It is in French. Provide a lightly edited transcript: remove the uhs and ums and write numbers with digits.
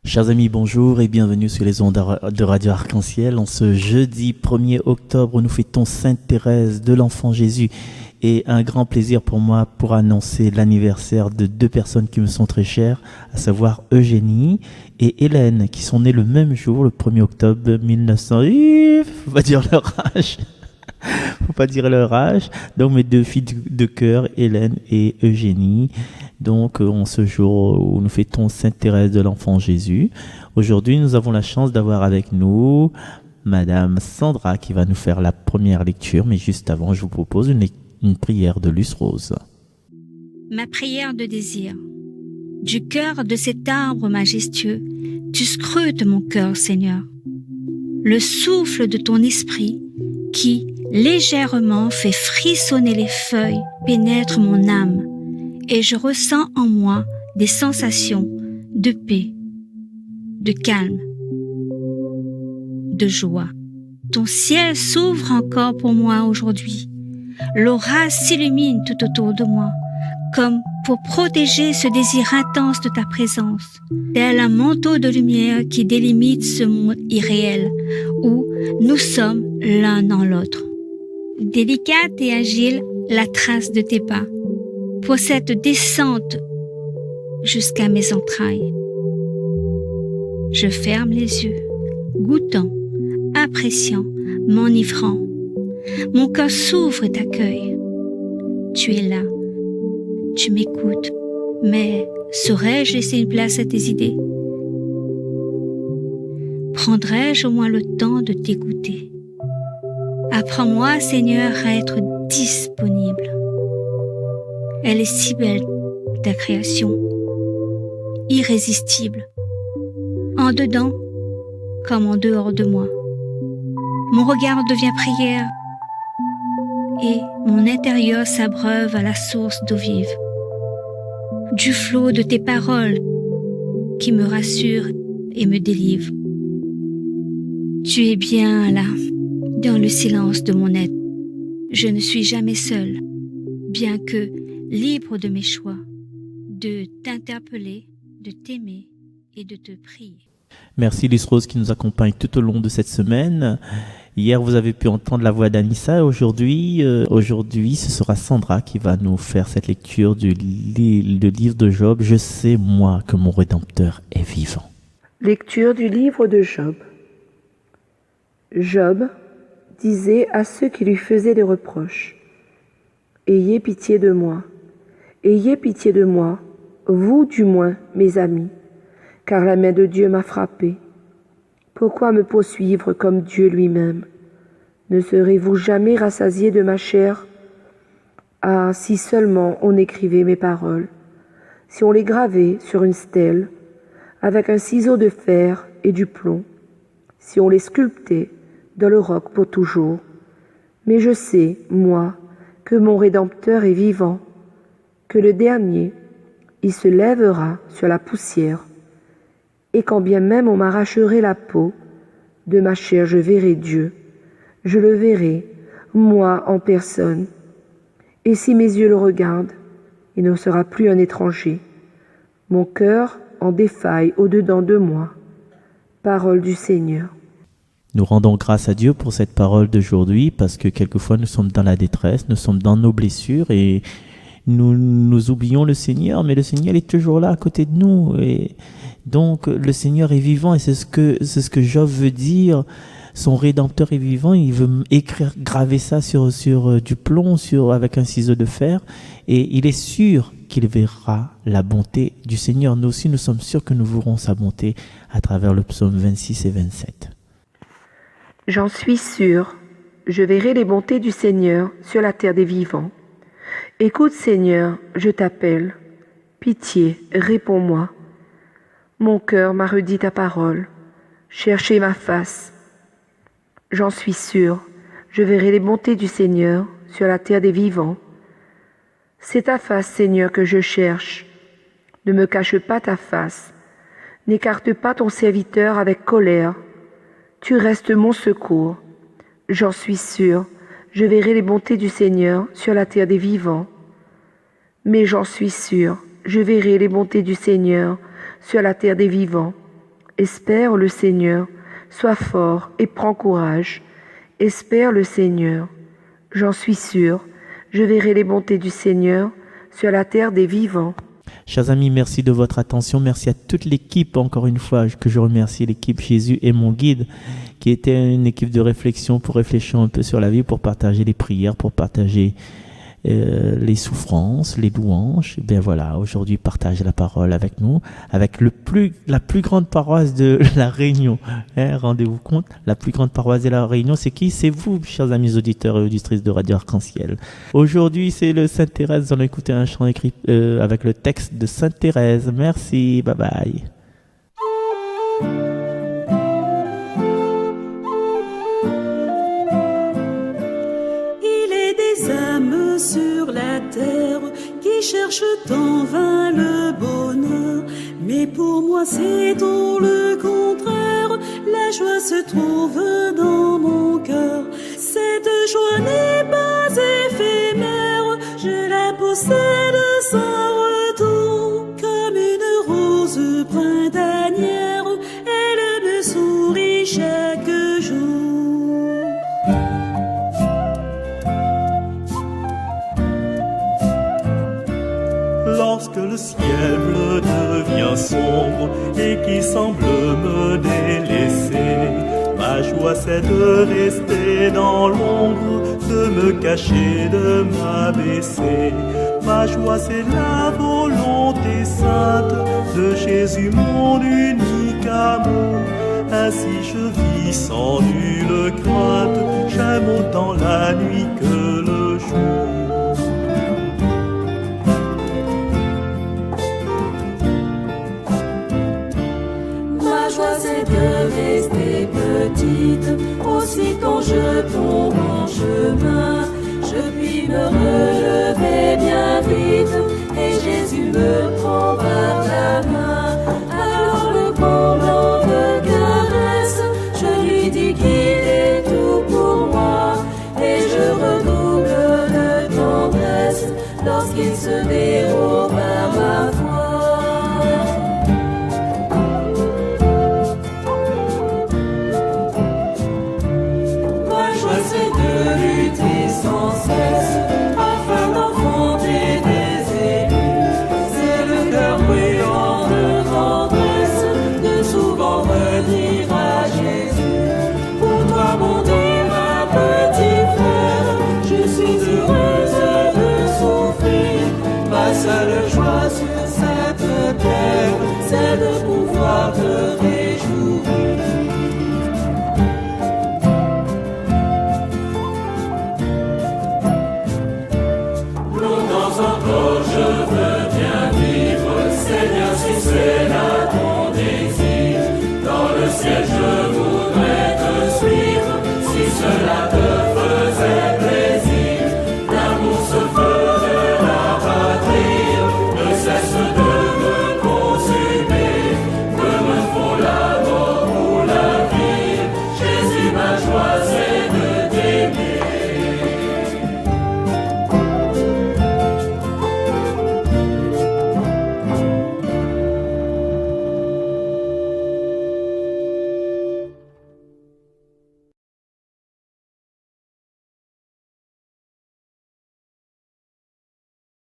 Chers amis, bonjour et bienvenue sur les ondes de Radio Arc-en-Ciel. En ce jeudi 1er octobre, nous fêtons Sainte Thérèse de l'Enfant Jésus. Et un grand plaisir pour moi pour annoncer l'anniversaire de deux personnes qui me sont très chères, à savoir Eugénie et Hélène, qui sont nées le même jour, le 1er octobre 1900. Faut pas dire leur âge. Faut pas dire leur âge. Donc mes deux filles de cœur, Hélène et Eugénie. Donc en ce jour où nous fêtons Sainte Thérèse de l'Enfant Jésus. Aujourd'hui, nous avons la chance d'avoir avec nous Madame Sandra qui va nous faire la première lecture. Mais juste avant, je vous propose une prière de Luce Rose. Ma prière de désir. Du cœur de cet arbre majestueux, tu scrutes mon cœur, Seigneur. Le souffle de ton esprit qui, légèrement, fait frissonner les feuilles, pénètre mon âme, et je ressens en moi des sensations de paix, de calme, de joie. Ton ciel s'ouvre encore pour moi aujourd'hui. L'aura s'illumine tout autour de moi, comme pour protéger ce désir intense de ta présence, tel un manteau de lumière qui délimite ce monde irréel où nous sommes l'un dans l'autre. Délicate et agile, la trace de tes pas, pour cette descente jusqu'à mes entrailles. Je ferme les yeux, goûtant, appréciant, m'enivrant. Mon cœur s'ouvre et t'accueille. Tu es là, tu m'écoutes, mais saurais-je laisser une place à tes idées? Prendrais-je au moins le temps de t'écouter? Apprends-moi, Seigneur, à être disponible. Elle est si belle, ta création, irrésistible, en dedans comme en dehors de moi. Mon regard devient prière et mon intérieur s'abreuve à la source d'eau vive. Du flot de tes paroles qui me rassurent et me délivrent. Tu es bien là, dans le silence de mon être. Je ne suis jamais seule, bien que libre de mes choix, de t'interpeller, de t'aimer et de te prier. Merci Luce Rose qui nous accompagne tout au long de cette semaine. Hier, vous avez pu entendre la voix d'Anissa. Aujourd'hui, ce sera Sandra qui va nous faire cette lecture du livre de Job. Je sais, moi, que mon Rédempteur est vivant. Lecture du livre de Job. Job disait à ceux qui lui faisaient des reproches, « Ayez pitié de moi, vous du moins, mes amis, car la main de Dieu m'a frappé. Pourquoi me poursuivre comme Dieu lui-même? Ne serez-vous jamais rassasiés de ma chair? Ah, si seulement on écrivait mes paroles, si on les gravait sur une stèle, avec un ciseau de fer et du plomb, si on les sculptait dans le roc pour toujours. Mais je sais, moi, que mon Rédempteur est vivant, que le dernier, il se lèvera sur la poussière, et quand bien même on m'arracherait la peau, de ma chair je verrai Dieu, je le verrai, moi en personne. Et si mes yeux le regardent, il ne sera plus un étranger. Mon cœur en défaille au-dedans de moi. Parole du Seigneur. Nous rendons grâce à Dieu pour cette parole d'aujourd'hui parce que quelquefois nous sommes dans la détresse, nous sommes dans nos blessures et nous oublions le Seigneur, mais le Seigneur est toujours là à côté de nous. Et donc le Seigneur est vivant et c'est ce que Job veut dire. Son Rédempteur est vivant, il veut graver ça sur du plomb, avec un ciseau de fer, et il est sûr qu'il verra la bonté du Seigneur. Nous aussi, nous sommes sûrs que nous verrons sa bonté à travers le psaume 26 et 27. J'en suis sûr, je verrai les bontés du Seigneur sur la terre des vivants. Écoute, Seigneur, je t'appelle. Pitié, réponds-moi. Mon cœur m'a redit ta parole. Cherchez ma face. J'en suis sûr, je verrai les bontés du Seigneur sur la terre des vivants. C'est ta face, Seigneur, que je cherche. Ne me cache pas ta face. N'écarte pas ton serviteur avec colère. Tu restes mon secours. J'en suis sûr, je verrai les bontés du Seigneur sur la terre des vivants. Mais j'en suis sûr, je verrai les bontés du Seigneur sur la terre des vivants. Espère le Seigneur, sois fort et prends courage. Espère le Seigneur. J'en suis sûr, je verrai les bontés du Seigneur sur la terre des vivants. Chers amis, merci de votre attention. Merci à toute l'équipe, encore une fois, que je remercie, l'équipe Jésus est mon guide, qui était une équipe de réflexion pour réfléchir un peu sur la vie, pour partager les prières, pour partager les souffrances, les louanges. Et bien voilà, aujourd'hui, partage la parole avec nous, avec la plus grande paroisse de La Réunion. Rendez-vous compte, la plus grande paroisse de La Réunion, c'est qui? C'est vous, chers amis auditeurs et auditrices de Radio Arc-en-Ciel. Aujourd'hui, c'est le Sainte-Thérèse. On a écouté un chant écrit avec le texte de Sainte-Thérèse. Merci, bye bye. Sur la terre qui cherche en vain le bonheur, mais pour moi c'est tout le contraire. La joie se trouve dans mon cœur. Cette joie n'est pas éphémère, je la possède sans retour. Comme une rose printanière, elle me sourit chaque jour. Lorsque le ciel bleu devient sombre et qui semble me délaisser, ma joie c'est de rester dans l'ombre, de me cacher, de m'abaisser. Ma joie c'est la volonté sainte de Jésus, mon unique amour. Ainsi je vis sans nulle crainte, j'aime autant la nuit que le jour. C'est de rester petite, aussi quand je tombe en chemin, je puis me relever bien vite, et Jésus me prend par la main. Alors le comblant me caresse, je lui dis qu'il est tout pour moi, et je redouble de tendresse lorsqu'il se dérobe à ma foi. Afin d'enfanter des élus, c'est le cœur brûlant de tendresse de souvent redire à Jésus: pour toi mon divin petit frère, je suis heureuse de souffrir. Ma seule joie sur cette terre, c'est de pouvoir te réjouir. C'est là ton désir, dans le ciel je